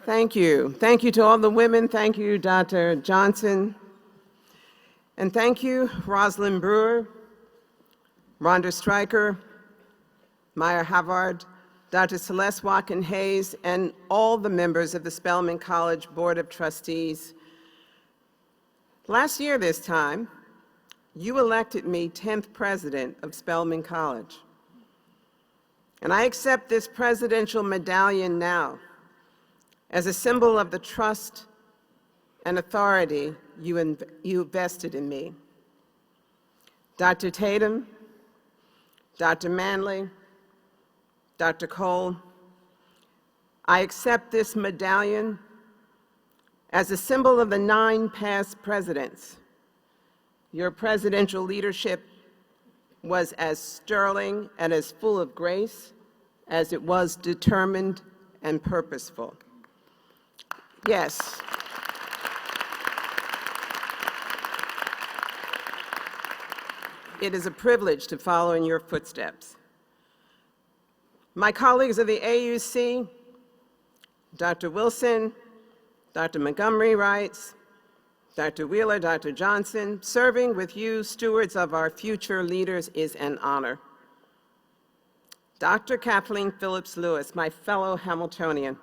Thank you. Thank you to all the women. Thank you, Dr. Johnson. And thank you, Rosalind Brewer, Rhonda Stryker, Maya Havard, Dr. Celeste Watkin-Hayes, and all the members of the Spelman College Board of Trustees. Last year this time, you elected me 10th president of Spelman College. And I accept this presidential medallion now as a symbol of the trust and authority you vested in me. Dr. Tatum, Dr. Manley, Dr. Cole, I accept this medallion as a symbol of the 9 past presidents. Your presidential leadership was as sterling and as full of grace as it was determined and purposeful. Yes. It is a privilege to follow in your footsteps. My colleagues of the AUC, Dr. Wilson, Dr. Montgomery writes, Dr. Wheeler, Dr. Johnson, serving with you, stewards of our future leaders, is an honor. Dr. Kathleen Phillips Lewis, my fellow Hamiltonian,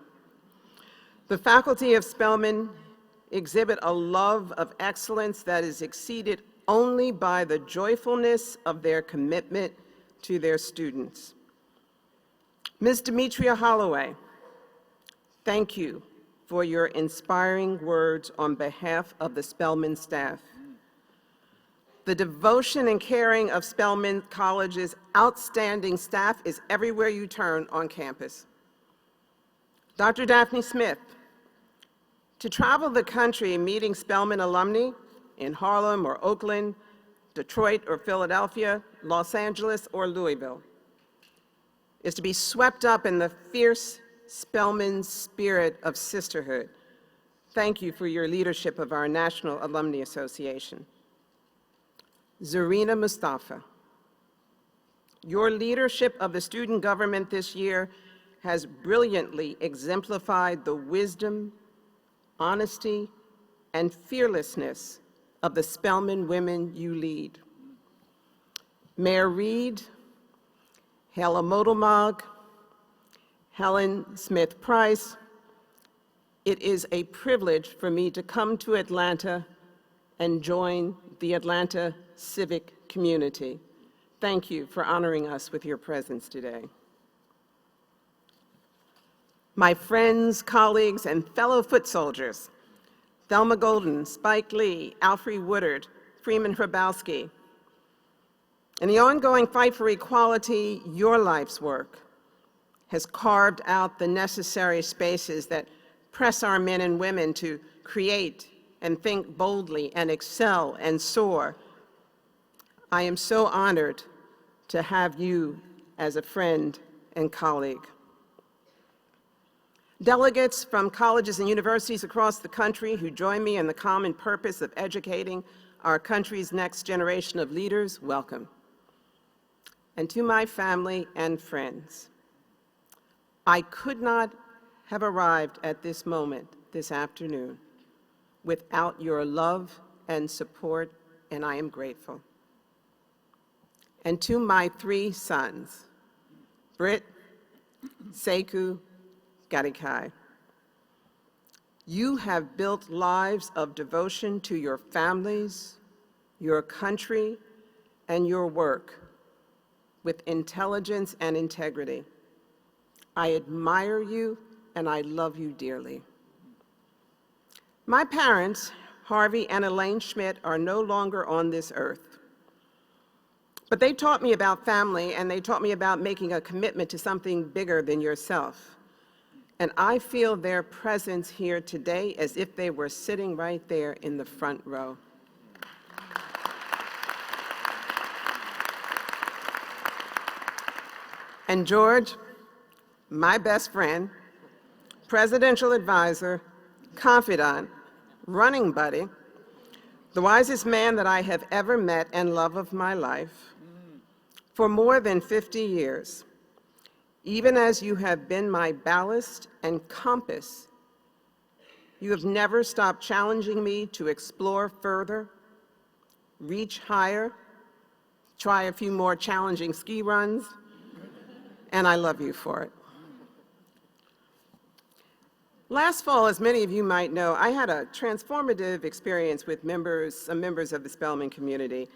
the faculty of Spelman exhibit a love of excellence that is exceeded only by the joyfulness of their commitment to their students. Ms. Demetria Holloway, thank you for your inspiring words on behalf of the Spelman staff. The devotion and caring of Spelman College's outstanding staff is everywhere you turn on campus. Dr. Daphne Smith, to travel the country meeting Spelman alumni in Harlem or Oakland, Detroit or Philadelphia, Los Angeles or Louisville, is to be swept up in the fierce Spelman spirit of sisterhood. Thank you for your leadership of our National Alumni Association. Zarina Mustafa, your leadership of the student government this year has brilliantly exemplified the wisdom, honesty, and fearlessness of the Spelman women you lead. Mayor Reed, Hela Modelmog, Helen Smith Price, it is a privilege for me to come to Atlanta and join the Atlanta civic community. Thank you for honoring us with your presence today. My friends, colleagues, and fellow foot soldiers, Thelma Golden, Spike Lee, Alfre Woodard, Freeman Hrabowski. In the ongoing fight for equality, your life's work has carved out the necessary spaces that press our men and women to create and think boldly and excel and soar. I am so honored to have you as a friend and colleague. Delegates from colleges and universities across the country who join me in the common purpose of educating our country's next generation of leaders, welcome. And to my family and friends, I could not have arrived at this moment this afternoon without your love and support, and I am grateful. And to my 3 sons, Britt, Sekou, Garikai, you have built lives of devotion to your families, your country, and your work with intelligence and integrity. I admire you and I love you dearly. My parents, Harvey and Elaine Schmidt, are no longer on this earth. But they taught me about family, and they taught me about making a commitment to something bigger than yourself. And I feel their presence here today as if they were sitting right there in the front row. And George, my best friend, presidential advisor, confidant, running buddy, the wisest man that I have ever met and love of my life, for more than 50 years, even as you have been my ballast and compass you have never stopped challenging me to explore further, reach higher, try a few more challenging ski runs, and I love you for it. Last fall, as many of you might know, I had a transformative experience with some members of the Spelman community.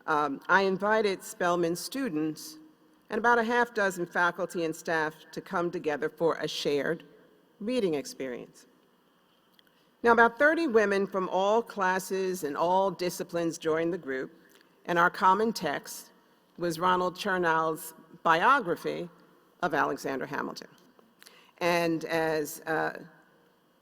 I invited Spelman students and about a half dozen faculty and staff to come together for a shared reading experience. Now, about 30 women from all classes and all disciplines joined the group, and our common text was Ronald Chernow's biography of Alexander Hamilton. And as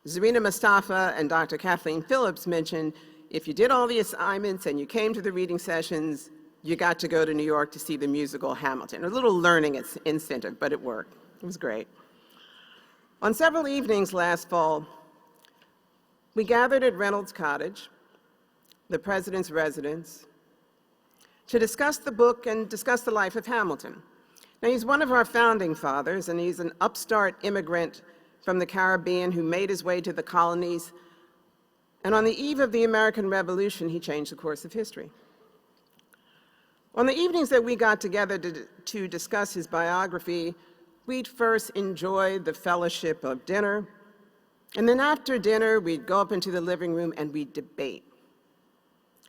Zarina Mustafa and Dr. Kathleen Phillips mentioned, if you did all the assignments and you came to the reading sessions, you got to go to New York to see the musical Hamilton. A little learning incentive, but it worked. It was great. On several evenings last fall, we gathered at Reynolds Cottage, the president's residence, to discuss the book and discuss the life of Hamilton. Now, he's one of our founding fathers, and he's an upstart immigrant from the Caribbean who made his way to the colonies. And on the eve of the American Revolution, he changed the course of history. On the evenings that we got together to discuss his biography, we'd first enjoy the fellowship of dinner, and then after dinner, we'd go up into the living room and we'd debate.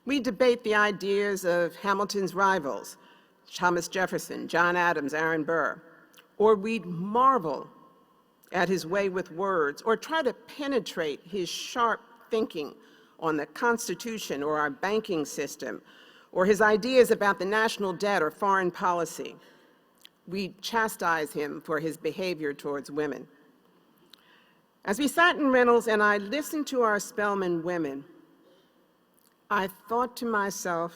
We'd debate the ideas of Hamilton's rivals, Thomas Jefferson, John Adams, Aaron Burr, or we'd marvel at his way with words, or try to penetrate his sharp thinking on the Constitution or our banking system, or his ideas about the national debt or foreign policy. We chastise him for his behavior towards women. As we sat in Reynolds and I listened to our Spelman women, I thought to myself,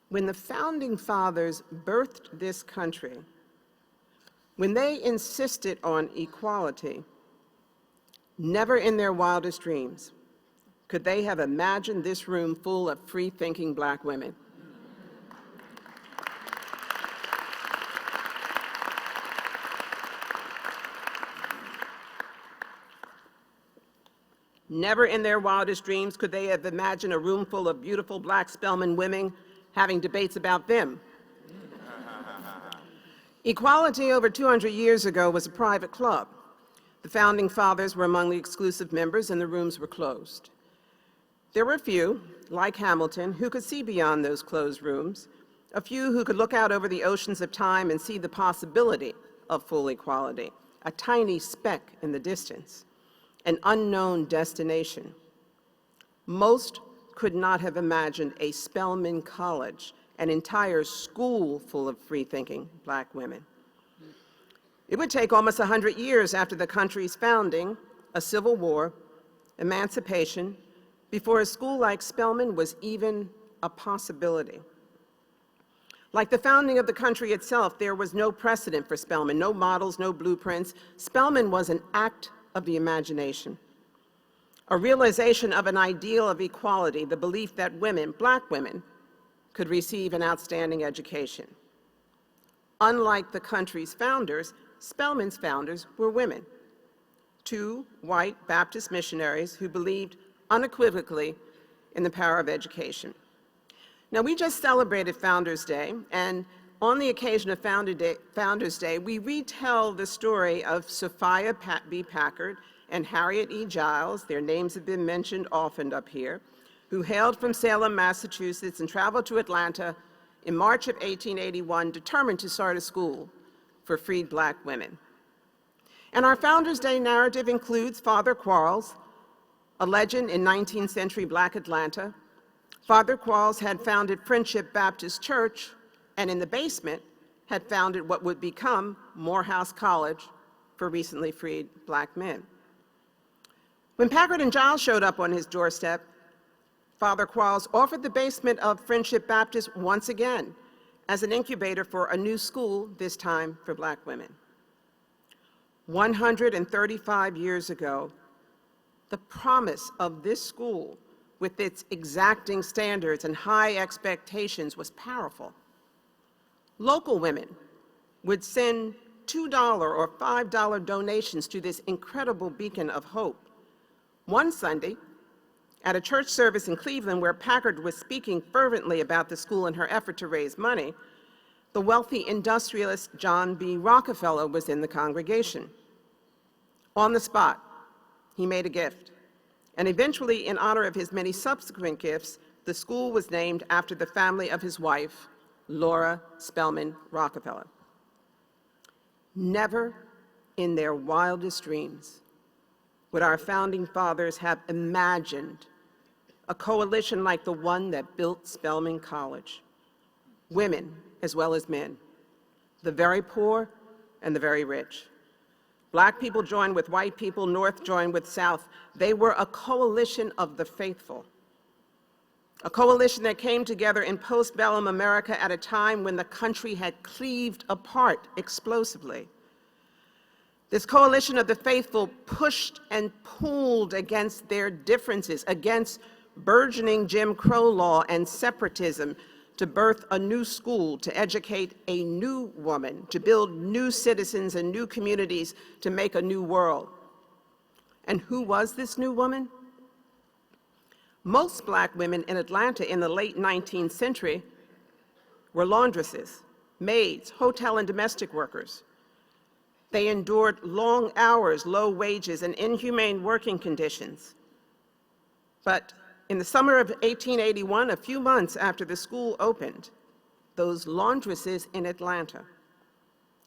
when the founding fathers birthed this country, when they insisted on equality, never in their wildest dreams could they have imagined this room full of free-thinking Black women. Never in their wildest dreams could they have imagined a room full of beautiful Black Spelman women having debates about them. Equality over 200 years ago was a private club. The founding fathers were among the exclusive members and the rooms were closed. There were a few, like Hamilton, who could see beyond those closed rooms, a few who could look out over the oceans of time and see the possibility of full equality, a tiny speck in the distance, an unknown destination. Most could not have imagined a Spelman College, an entire school full of free-thinking Black women. It would take almost 100 years after the country's founding, a civil war, emancipation, before a school like Spelman was even a possibility. Like the founding of the country itself, there was no precedent for Spelman, no models, no blueprints. Spelman was an act of the imagination, a realization of an ideal of equality, the belief that women, Black women, could receive an outstanding education. Unlike the country's founders, Spelman's founders were women, two white Baptist missionaries who believed unequivocally in the power of education. Now, we just celebrated Founders Day, and on the occasion of Founders Day, we retell the story of Sophia B. Packard and Harriet E. Giles, their names have been mentioned often up here, who hailed from Salem, Massachusetts, and traveled to Atlanta in March of 1881, determined to start a school for freed Black women. And our Founders Day narrative includes Father Quarles, a legend in 19th century Black Atlanta. Father Quarles had founded Friendship Baptist Church, and in the basement had founded what would become Morehouse College for recently freed Black men. When Packard and Giles showed up on his doorstep, Father Quarles offered the basement of Friendship Baptist once again as an incubator for a new school, this time for Black women. 135 years ago, the promise of this school, with its exacting standards and high expectations, was powerful. Local women would send $2 or $5 donations to this incredible beacon of hope, One Sunday, at a church service in Cleveland where Packard was speaking fervently about the school and her effort to raise money, the wealthy industrialist John B. Rockefeller was in the congregation. On the spot, he made a gift, and eventually, in honor of his many subsequent gifts, the school was named after the family of his wife, Laura Spelman Rockefeller. Never in their wildest dreams would our founding fathers have imagined a coalition like the one that built Spelman College. Women as well as men, the very poor and the very rich. Black people joined with white people, North joined with South. They were a coalition of the faithful. A coalition that came together in postbellum America at a time when the country had cleaved apart explosively. This coalition of the faithful pushed and pulled against their differences, against burgeoning Jim Crow law and separatism, to birth a new school, to educate a new woman, to build new citizens and new communities, to make a new world. And who was this new woman? Most Black women in Atlanta in the late 19th century were laundresses, maids, hotel and domestic workers. They endured long hours, low wages, and inhumane working conditions. But in the summer of 1881, a few months after the school opened, those laundresses in Atlanta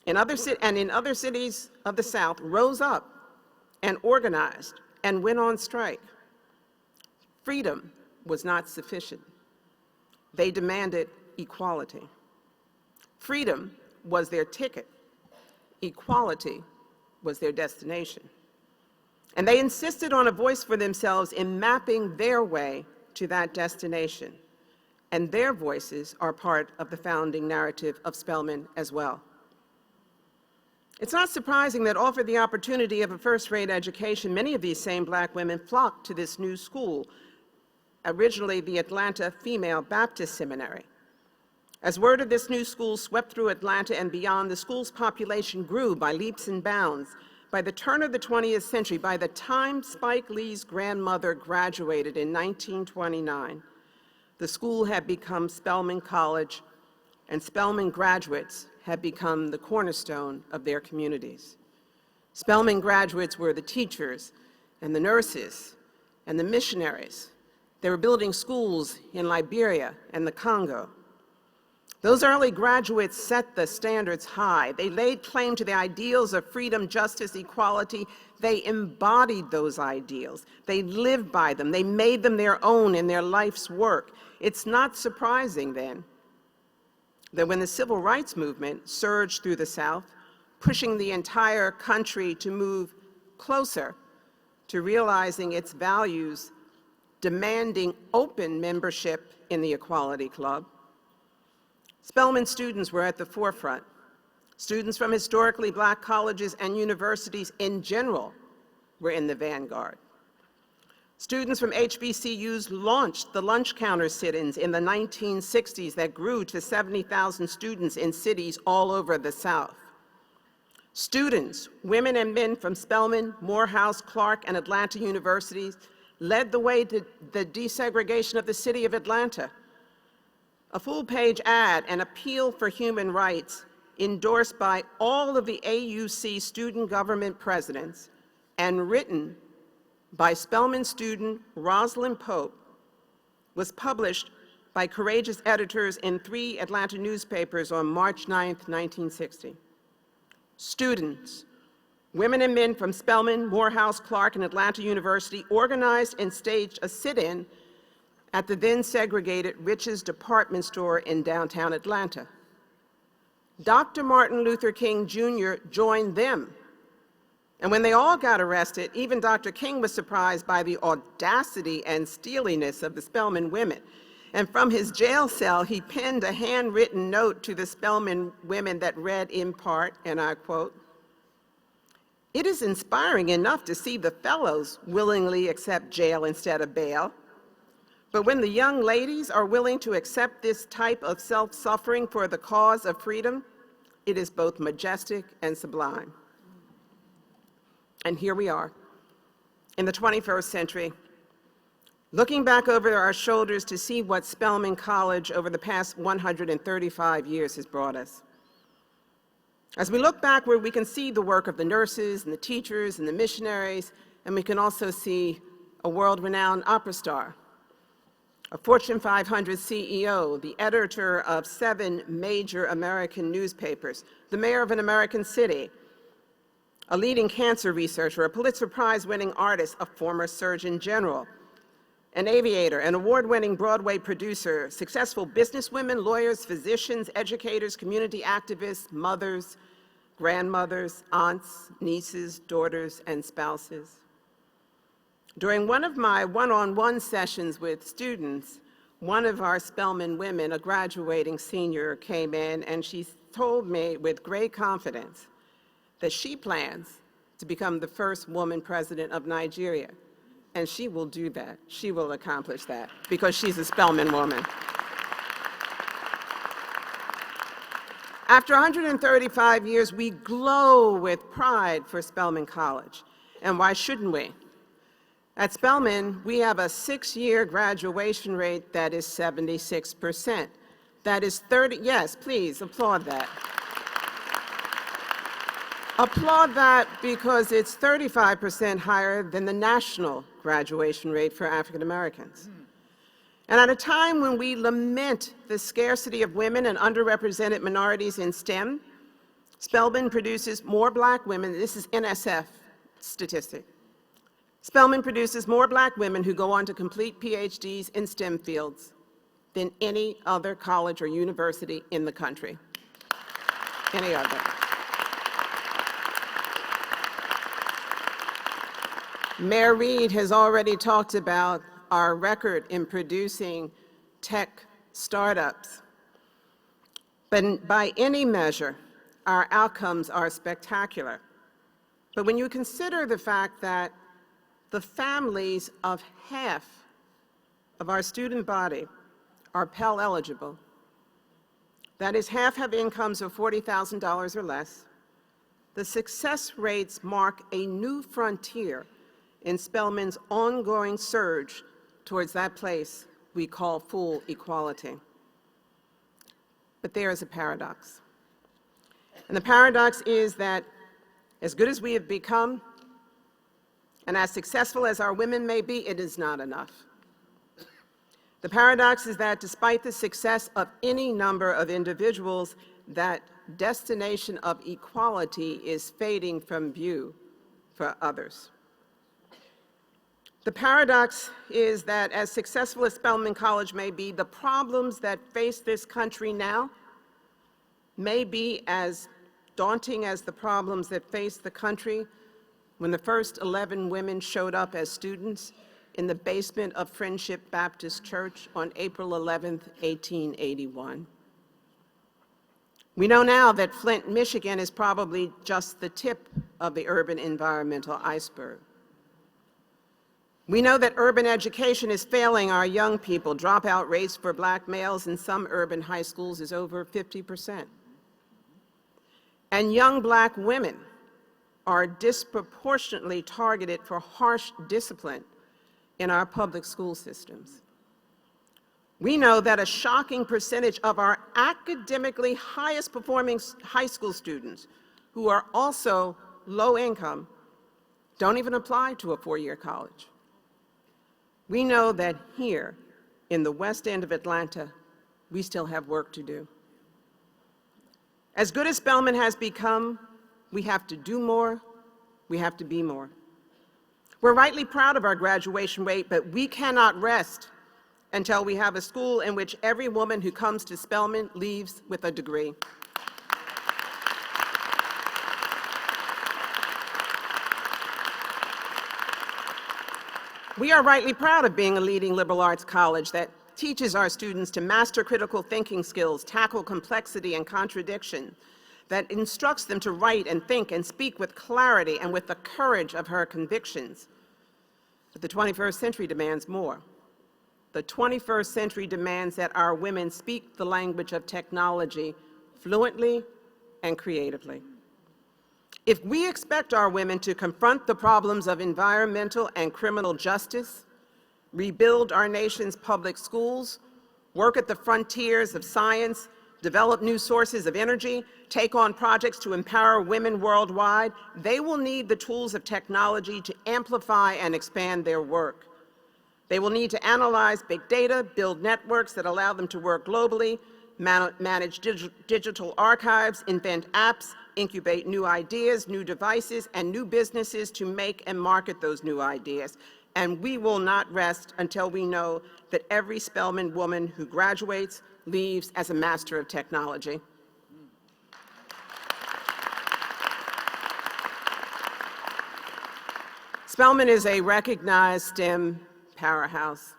and in other cities of the South rose up and organized and went on strike. Freedom was not sufficient. They demanded equality. Freedom was their ticket. Equality was their destination. And they insisted on a voice for themselves in mapping their way to that destination. And their voices are part of the founding narrative of Spelman as well. It's not surprising that offered the opportunity of a first-rate education, many of these same Black women flocked to this new school, originally the Atlanta Female Baptist Seminary. As word of this new school swept through Atlanta and beyond, the school's population grew by leaps and bounds. By the turn of the 20th century, by the time Spike Lee's grandmother graduated in 1929, the school had become Spelman College, and Spelman graduates had become the cornerstone of their communities. Spelman graduates were the teachers and the nurses and the missionaries. They were building schools in Liberia and the Congo. Those early graduates set the standards high. They laid claim to the ideals of freedom, justice, equality. They embodied those ideals. They lived by them. They made them their own in their life's work. It's not surprising, then, that when the civil rights movement surged through the South, pushing the entire country to move closer to realizing its values, demanding open membership in the Equality Club, Spelman students were at the forefront. Students from historically Black colleges and universities in general were in the vanguard. Students from HBCUs launched the lunch counter sit-ins in the 1960s that grew to 70,000 students in cities all over the South. Students, women and men from Spelman, Morehouse, Clark, and Atlanta universities led the way to the desegregation of the city of Atlanta. A full-page ad, an appeal for human rights, endorsed by all of the AUC student government presidents and written by Spelman student Rosalind Pope, was published by courageous editors in 3 Atlanta newspapers on March 9, 1960. Students, women and men from Spelman, Morehouse, Clark, and Atlanta University organized and staged a sit-in at the then segregated Rich's department store in downtown Atlanta. Dr. Martin Luther King Jr. joined them. And when they all got arrested, even Dr. King was surprised by the audacity and steeliness of the Spelman women. And from his jail cell, he penned a handwritten note to the Spelman women that read in part, and I quote, "It is inspiring enough to see the fellows willingly accept jail instead of bail. But when the young ladies are willing to accept this type of self-suffering for the cause of freedom, it is both majestic and sublime." And here we are, in the 21st century, looking back over our shoulders to see what Spelman College over the past 135 years has brought us. As we look backward, we can see the work of the nurses and the teachers and the missionaries, and we can also see a world-renowned opera star, a Fortune 500 CEO, the editor of 7 major American newspapers, the mayor of an American city, a leading cancer researcher, a Pulitzer Prize-winning artist, a former Surgeon General, an aviator, an award-winning Broadway producer, successful businesswomen, lawyers, physicians, educators, community activists, mothers, grandmothers, aunts, nieces, daughters, and spouses. During one of my one-on-one sessions with students, one of our Spelman women, a graduating senior, came in and she told me with great confidence that she plans to become the first woman president of Nigeria. And she will do that. She will accomplish that because she's a Spelman woman. After 135 years, we glow with pride for Spelman College. And why shouldn't we? At Spelman, we have a 6-year graduation rate that is 76%. That is 30, yes, please applaud that. Applaud that because it's 35% higher than the national graduation rate for African Americans. And at a time when we lament the scarcity of women and underrepresented minorities in STEM, Spelman produces more black women, this is NSF statistic. Spelman produces more black women who go on to complete Ph.D.s in STEM fields than any other college or university in the country. Any other. Mayor Reed has already talked about our record in producing tech startups. But by any measure, our outcomes are spectacular. But when you consider the fact that the families of half of our student body are Pell eligible, that is, half have incomes of $40,000 or less, the success rates mark a new frontier in Spelman's ongoing surge towards that place we call full equality. But there is a paradox. And the paradox is that as good as we have become, and as successful as our women may be, it is not enough. The paradox is that despite the success of any number of individuals, that destination of equality is fading from view for others. The paradox is that as successful as Spelman College may be, the problems that face this country now may be as daunting as the problems that faced the country when the first 11 women showed up as students in the basement of Friendship Baptist Church on April 11th, 1881. We know now that Flint, Michigan is probably just the tip of the urban environmental iceberg. We know that urban education is failing our young people. Dropout rates for black males in some urban high schools is over 50%. And young black women are disproportionately targeted for harsh discipline in our public school systems. We know that a shocking percentage of our academically highest performing high school students who are also low income don't even apply to a 4-year college. We know that here in the West End of Atlanta, we still have work to do. As good as Spelman has become, we have to do more, we have to be more. We're rightly proud of our graduation rate, but we cannot rest until we have a school in which every woman who comes to Spelman leaves with a degree. We are rightly proud of being a leading liberal arts college that teaches our students to master critical thinking skills, tackle complexity and contradiction, that instructs them to write and think and speak with clarity and with the courage of her convictions. But the 21st century demands more. The 21st century demands that our women speak the language of technology fluently and creatively. If we expect our women to confront the problems of environmental and criminal justice, rebuild our nation's public schools, work at the frontiers of science, develop new sources of energy, take on projects to empower women worldwide, they will need the tools of technology to amplify and expand their work. They will need to analyze big data, build networks that allow them to work globally, manage digital archives, invent apps, incubate new ideas, new devices, and new businesses to make and market those new ideas. And we will not rest until we know that every Spelman woman who graduates leaves as a master of technology. Spelman is a recognized STEM powerhouse.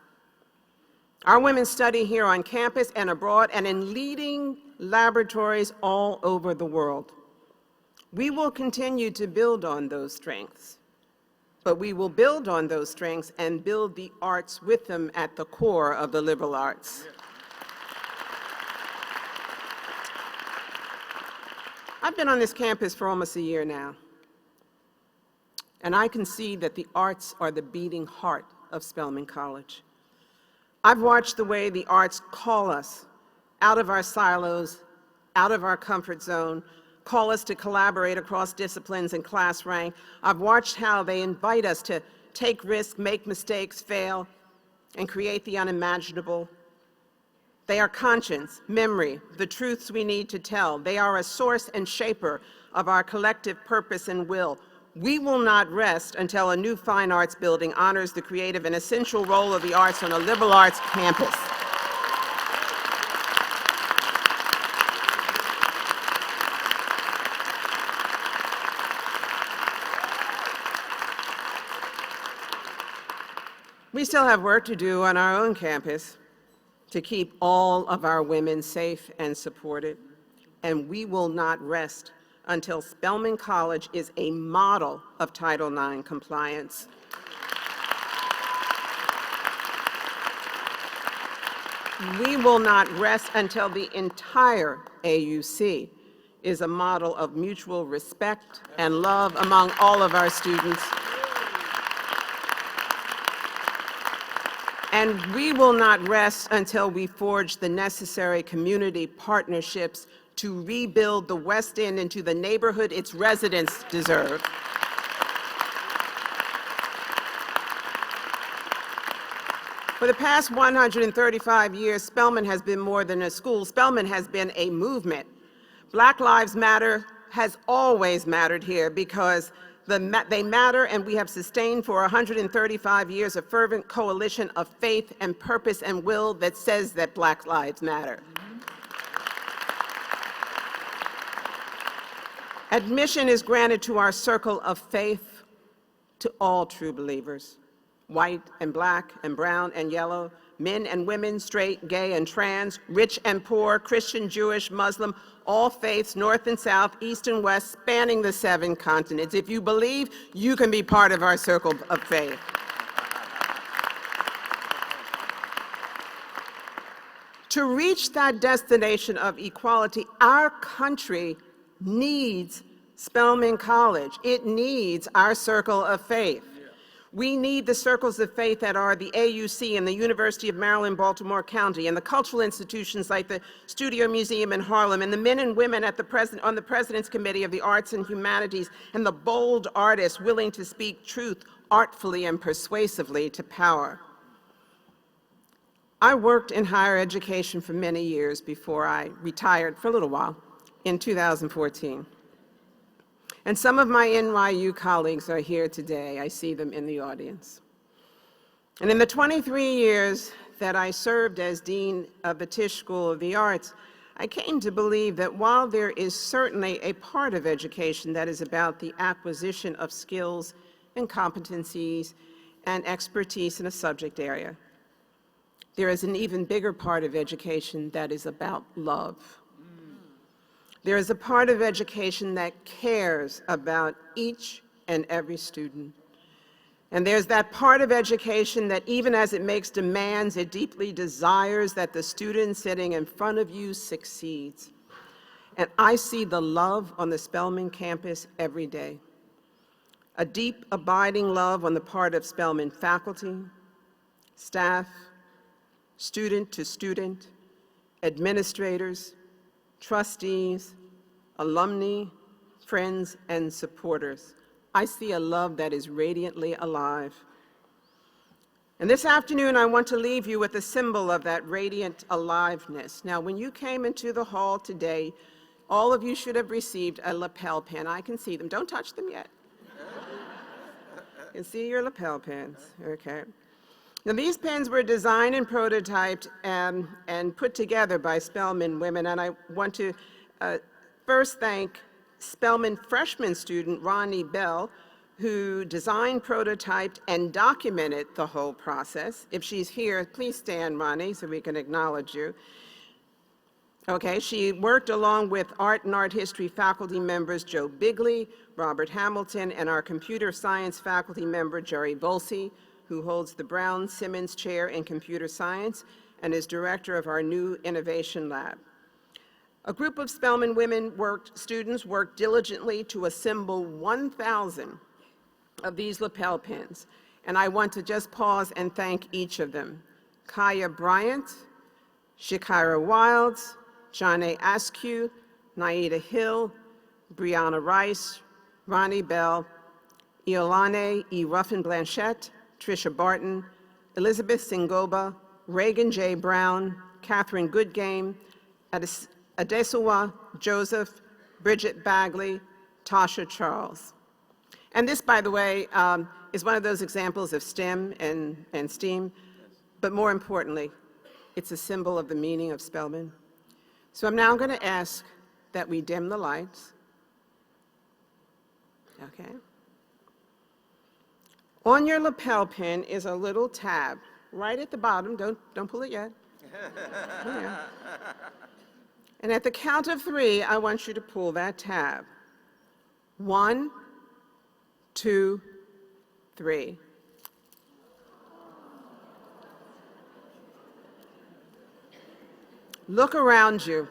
Our women study here on campus and abroad and in leading laboratories all over the world. We will continue to build on those strengths, but we will build on those strengths and build the arts with them at the core of the liberal arts. I've been on this campus for almost a year now, and I can see that the arts are the beating heart of Spelman College. I've watched the way the arts call us out of our silos, out of our comfort zone, call us to collaborate across disciplines and class rank. I've watched how they invite us to take risks, make mistakes, fail, and create the unimaginable. They are conscience, memory, the truths we need to tell. They are a source and shaper of our collective purpose and will. We will not rest until a new fine arts building honors the creative and essential role of the arts on a liberal arts campus. We still have work to do on our own campus to keep all of our women safe and supported, and we will not rest until Spelman College is a model of Title IX compliance. We will not rest until the entire AUC is a model of mutual respect and love among all of our students. And we will not rest until we forge the necessary community partnerships to rebuild the West End into the neighborhood its residents deserve. For the past 135 years, Spelman has been more than a school. Spelman has been a movement. Black Lives Matter has always mattered here because they matter, and we have sustained for 135 years a fervent coalition of faith and purpose and will that says that Black lives matter. Admission is granted to our circle of faith to all true believers, white and black and brown and yellow, men and women, straight, gay and trans, rich and poor, Christian, Jewish, Muslim, all faiths, north and south, east and west, spanning the 7 continents. If you believe, you can be part of our circle of faith. To reach that destination of equality, our country needs Spelman College. It needs our circle of faith. We need the circles of faith that are the AUC and the University of Maryland, Baltimore County, and the cultural institutions like the Studio Museum in Harlem, and the men and women at on the President's Committee of the Arts and Humanities, and the bold artists willing to speak truth artfully and persuasively to power. I worked in higher education for many years before I retired for a little while in 2014. And some of my NYU colleagues are here today. I see them in the audience. And in the 23 years that I served as Dean of the Tisch School of the Arts, I came to believe that while there is certainly a part of education that is about the acquisition of skills and competencies and expertise in a subject area, there is an even bigger part of education that is about love. There is a part of education that cares about each and every student. And there's that part of education that even as it makes demands, it deeply desires that the student sitting in front of you succeeds. and I see the love on the Spelman campus every day. A deep, abiding love on the part of Spelman faculty, staff, student to student, administrators, trustees, alumni, friends, and supporters. I see a love that is radiantly alive. And this afternoon, I want to leave you with a symbol of that radiant aliveness. Now, when you came into the hall today, all of you should have received a lapel pin. I can see them. Don't touch them yet. You can see your lapel pins, okay? Now, these pins were designed and prototyped and put together by Spelman women, and I want to first thank Spelman freshman student Ronnie Bell, who designed, prototyped, and documented the whole process. If she's here, please stand, Ronnie, so we can acknowledge you. Okay, she worked along with art and art history faculty members Joe Bigley, Robert Hamilton, and our computer science faculty member Jerry Volsey, who holds the Brown Simmons Chair in Computer Science and is director of our new Innovation Lab. A group of Spelman students worked diligently to assemble 1,000 of these lapel pins, and I want to just pause and thank each of them. Kaya Bryant, Shakira Wilds, Johnny Askew, Naida Hill, Brianna Rice, Ronnie Bell, Iolane E. Ruffin-Blanchette, Tricia Barton, Elizabeth Singoba, Reagan J. Brown, Catherine Goodgame, Adesuwa Joseph, Bridget Bagley, Tasha Charles. And this, by the way, is one of those examples of STEM and STEAM, but more importantly, it's a symbol of the meaning of Spelman. So I'm now going to ask that we dim the lights. Okay. On your lapel pin is a little tab right at the bottom. Don't pull it yet. Yeah. And at the count of 3, I want you to pull that tab. 1, 2, 3. Look around you.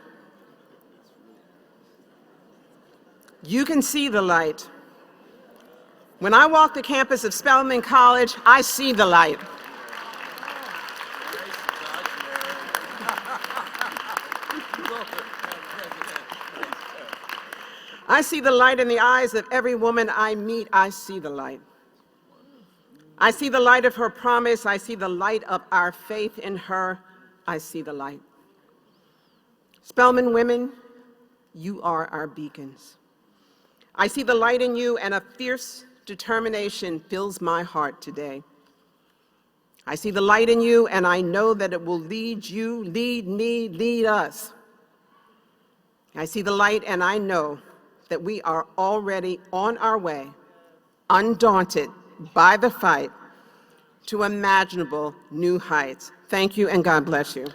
You can see the light. When I walk the campus of Spelman College, I see the light. I see the light in the eyes of every woman I meet. I see the light. I see the light of her promise. I see the light of our faith in her. I see the light. Spelman women, you are our beacons. I see the light in you, and a fierce determination fills my heart today. I see the light in you, and I know that it will lead you, lead me, lead us. I see the light, and I know that we are already on our way, undaunted by the fight, to imaginable new heights. Thank you, and God bless you.